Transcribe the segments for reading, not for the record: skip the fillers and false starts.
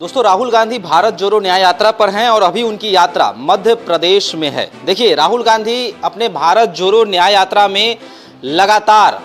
दोस्तों, राहुल गांधी भारत जोड़ो न्याय यात्रा पर हैं और अभी उनकी यात्रा मध्य प्रदेश में है। देखिए, राहुल गांधी अपने भारत जोड़ो न्याय यात्रा में लगातार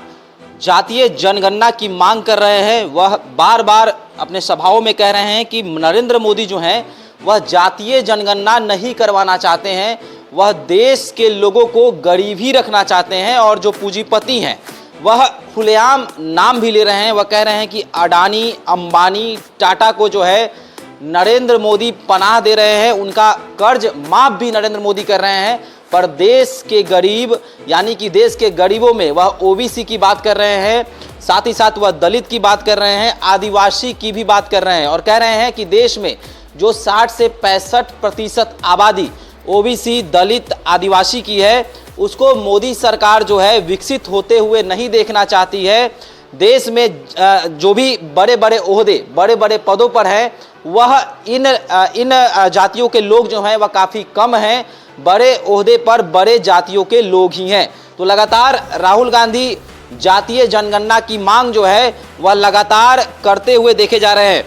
जातीय जनगणना की मांग कर रहे हैं। वह बार बार अपने सभाओं में कह रहे हैं कि नरेंद्र मोदी जो हैं वह जातीय जनगणना नहीं करवाना चाहते हैं, वह देश के लोगों को गरीब ही रखना चाहते हैं। और जो पूंजीपति हैं वह खुलेआम नाम भी ले रहे हैं। वह कह रहे हैं कि अडानी, अंबानी, टाटा को जो है नरेंद्र मोदी पनाह दे रहे हैं, उनका कर्ज माफ भी नरेंद्र मोदी कर रहे हैं। पर देश के गरीब यानी कि देश के गरीबों में वह ओबीसी की बात कर रहे हैं, साथ ही साथ वह दलित की बात कर रहे हैं, आदिवासी की भी बात कर रहे हैं और कह रहे हैं कि देश में जो 60 से 65% आबादी ओबीसी, दलित, आदिवासी की है, उसको मोदी सरकार जो है विकसित होते हुए नहीं देखना चाहती है। देश में जो भी बड़े बड़े ओहदे, बड़े बड़े पदों पर हैं, वह इन जातियों के लोग जो हैं वह काफ़ी कम हैं। बड़े ओहदे पर बड़े जातियों के लोग ही हैं। तो लगातार राहुल गांधी जातीय जनगणना की मांग जो है वह लगातार करते हुए देखे जा रहे हैं।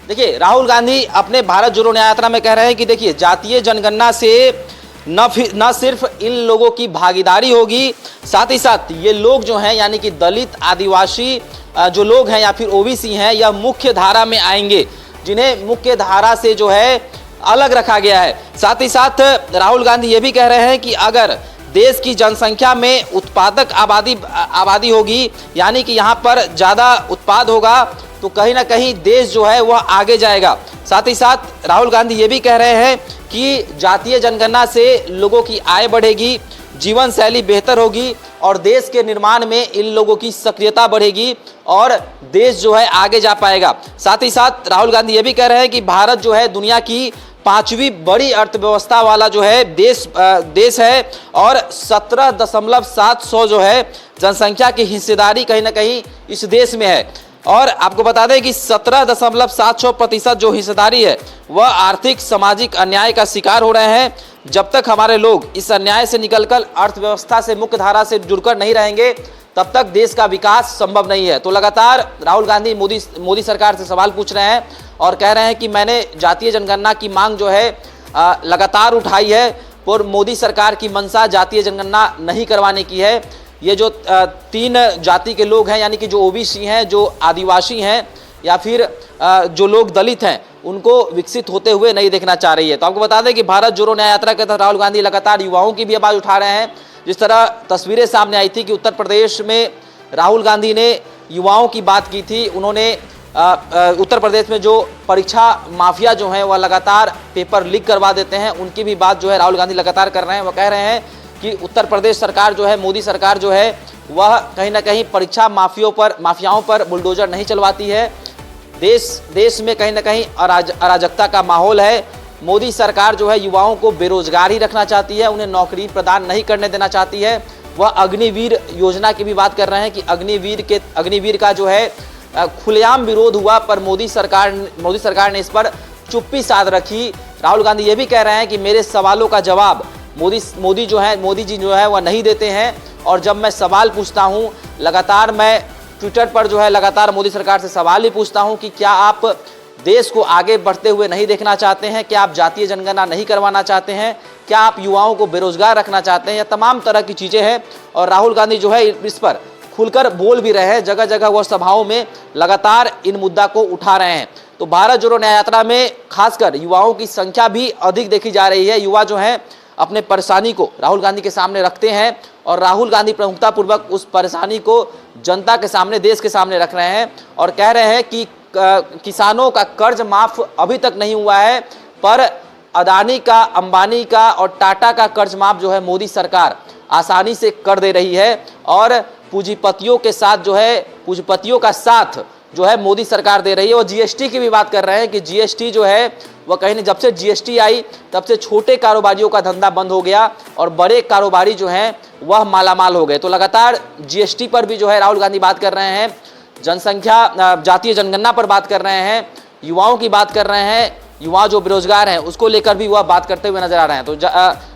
देखिए, राहुल गांधी अपने भारत जोड़ो न्याय यात्रा में कह रहे हैं कि देखिए, जातीय जनगणना से न सिर्फ इन लोगों की भागीदारी होगी, साथ ही साथ ये लोग जो हैं यानी कि दलित, आदिवासी जो लोग हैं या फिर ओबीसी हैं, यह मुख्य धारा में आएंगे, जिन्हें मुख्य धारा से जो है अलग रखा गया है। साथ ही साथ राहुल गांधी ये भी कह रहे हैं कि अगर देश की जनसंख्या में उत्पादक आबादी होगी, यानी कि यहाँ पर ज़्यादा उत्पाद होगा, तो कहीं ना कहीं देश जो है वह आगे जाएगा। साथ ही साथ राहुल गांधी ये भी कह रहे हैं कि जातीय जनगणना से लोगों की आय बढ़ेगी, जीवन शैली बेहतर होगी और देश के निर्माण में इन लोगों की सक्रियता बढ़ेगी और देश जो है आगे जा पाएगा। साथ ही साथ राहुल गांधी ये भी कह रहे हैं कि भारत जो है दुनिया की 5वीं बड़ी अर्थव्यवस्था वाला जो है देश है और 17.700 जो है जनसंख्या की हिस्सेदारी कहीं ना कहीं इस देश में है। और आपको बता दें कि 17.700% जो हिस्सेदारी है वह आर्थिक सामाजिक अन्याय का शिकार हो रहे हैं। जब तक हमारे लोग इस अन्याय से निकलकर अर्थव्यवस्था से मुख्य धारा से जुड़कर नहीं रहेंगे, तब तक देश का विकास संभव नहीं है। तो लगातार राहुल गांधी मोदी सरकार से सवाल पूछ रहे हैं और कह रहे हैं कि मैंने जातीय जनगणना की मांग जो है लगातार उठाई है, और मोदी सरकार की मंशा जातीय जनगणना नहीं करवाने की है। ये जो 3 जाति के लोग हैं यानी कि जो ओबीसी हैं, जो आदिवासी हैं या फिर जो लोग दलित हैं, उनको विकसित होते हुए नहीं देखना चाह रही है। तो आपको बता दें कि भारत जोड़ो न्याय यात्रा के तहत राहुल गांधी लगातार युवाओं की भी आवाज़ उठा रहे हैं। जिस तरह तस्वीरें सामने आई थी कि उत्तर प्रदेश में राहुल गांधी ने युवाओं की बात की थी। उन्होंने उत्तर प्रदेश में जो परीक्षा माफिया जो हैं वह लगातार पेपर लीक करवा देते हैं, उनकी भी बात जो है राहुल गांधी लगातार कर रहे हैं। वह कह रहे हैं कि उत्तर प्रदेश सरकार जो है, मोदी सरकार जो है, वह कहीं ना कहीं परीक्षा माफियाओं पर बुलडोजर नहीं चलवाती है। देश में कहीं ना कहीं अराजकता का माहौल है। मोदी सरकार जो है युवाओं को बेरोजगार ही रखना चाहती है, उन्हें नौकरी प्रदान नहीं करने देना चाहती है। वह अग्निवीर योजना की भी बात कर रहे हैं कि अग्निवीर का जो है खुलेआम विरोध हुआ, पर मोदी सरकार ने इस पर चुप्पी साध रखी। राहुल गांधी ये भी कह रहे हैं कि मेरे सवालों का जवाब मोदी जी जो है वह नहीं देते हैं, और जब मैं सवाल पूछता हूं, लगातार मैं ट्विटर पर जो है लगातार मोदी सरकार से सवाल ही पूछता हूं कि क्या आप देश को आगे बढ़ते हुए नहीं देखना चाहते हैं, क्या आप जातीय जनगणना नहीं करवाना चाहते हैं, क्या आप युवाओं को बेरोजगार रखना चाहते हैं, या तमाम तरह की चीज़ें हैं। और राहुल गांधी जो है इस पर खुलकर बोल भी रहे हैं, जगह जगह वह सभाओं में लगातार इन मुद्दा को उठा रहे हैं। तो भारत जोड़ो न्याय यात्रा में खासकर युवाओं की संख्या भी अधिक देखी जा रही है। युवा जो हैं अपने परेशानी को राहुल गांधी के सामने रखते हैं और राहुल गांधी प्रमुखतापूर्वक उस परेशानी को जनता के सामने, देश के सामने रख रहे हैं और कह रहे हैं कि किसानों का कर्ज माफ अभी तक नहीं हुआ है, पर अडानी का, अंबानी का और टाटा का कर्ज माफ जो है मोदी सरकार आसानी से कर दे रही है। और पूंजीपतियों का साथ जो है मोदी सरकार दे रही है। और जीएसटी की भी बात कर रहे हैं कि जीएसटी जो है वह कहीं नहीं, जब से जीएसटी आई तब से छोटे कारोबारियों का धंधा बंद हो गया और बड़े कारोबारी जो हैं वह मालामाल हो गए। तो लगातार जीएसटी पर भी जो है राहुल गांधी बात कर रहे हैं, जातीय जनगणना पर बात कर रहे हैं, युवाओं की बात कर रहे हैं, युवा जो बेरोजगार हैं उसको लेकर भी वह बात करते हुए नजर आ रहे हैं। तो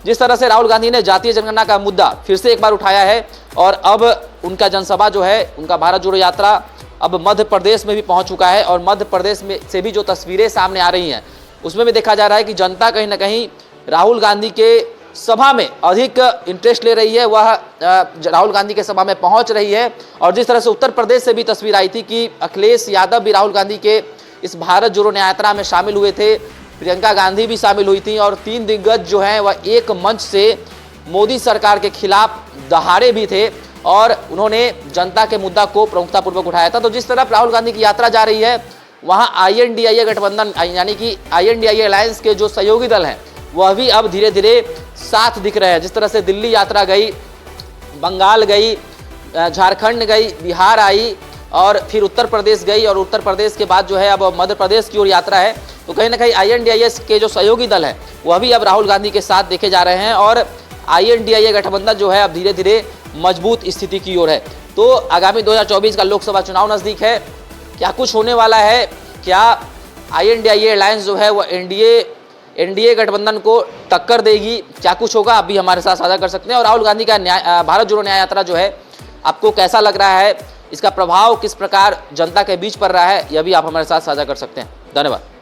जिस तरह से राहुल गांधी ने जातीय जनगणना का मुद्दा फिर से एक बार उठाया है और अब उनका जनसभा जो है, उनका भारत जोड़ो यात्रा अब मध्य प्रदेश में भी पहुंच चुका है और मध्य प्रदेश में से भी जो तस्वीरें सामने आ रही हैं उसमें भी देखा जा रहा है कि जनता कहीं ना कहीं राहुल गांधी के सभा में अधिक इंटरेस्ट ले रही है। वह राहुल गांधी के सभा में पहुंच रही है और जिस तरह से उत्तर प्रदेश से भी तस्वीर आई थी कि अखिलेश यादव भी राहुल गांधी के इस भारत जोड़ो न्याय यात्रा में शामिल हुए थे, प्रियंका गांधी भी शामिल हुई थी और 3 दिग्गज जो हैं वह एक मंच से मोदी सरकार के खिलाफ दहाड़े भी थे और उन्होंने जनता के मुद्दा को प्रमुखतापूर्वक उठाया था। तो जिस तरफ राहुल गांधी की यात्रा जा रही है वहाँ INDIA गठबंधन यानी कि INDIA अलायंस के जो सहयोगी दल हैं वह भी अब धीरे धीरे साथ दिख रहे हैं। जिस तरह से दिल्ली यात्रा गई, बंगाल गई, झारखंड गई, बिहार आई और फिर उत्तर प्रदेश गई और उत्तर प्रदेश के बाद जो है अब मध्य प्रदेश की ओर यात्रा है। तो कहीं ना कहीं INDIA के जो सहयोगी दल हैं वह भी अब राहुल गांधी के साथ देखे जा रहे हैं और INDIA गठबंधन जो है अब धीरे धीरे मजबूत स्थिति की ओर है। तो आगामी 2024 का लोकसभा चुनाव नज़दीक है, क्या कुछ होने वाला है? क्या INDIA अलायंस जो है वह NDA गठबंधन को टक्कर देगी? क्या कुछ होगा आप भी हमारे साथ साझा कर सकते हैं। और राहुल गांधी का भारत जोड़ो न्याय यात्रा जो है आपको कैसा लग रहा है, इसका प्रभाव किस प्रकार जनता के बीच पड़ रहा है, यह भी आप हमारे साथ साझा कर सकते हैं। धन्यवाद।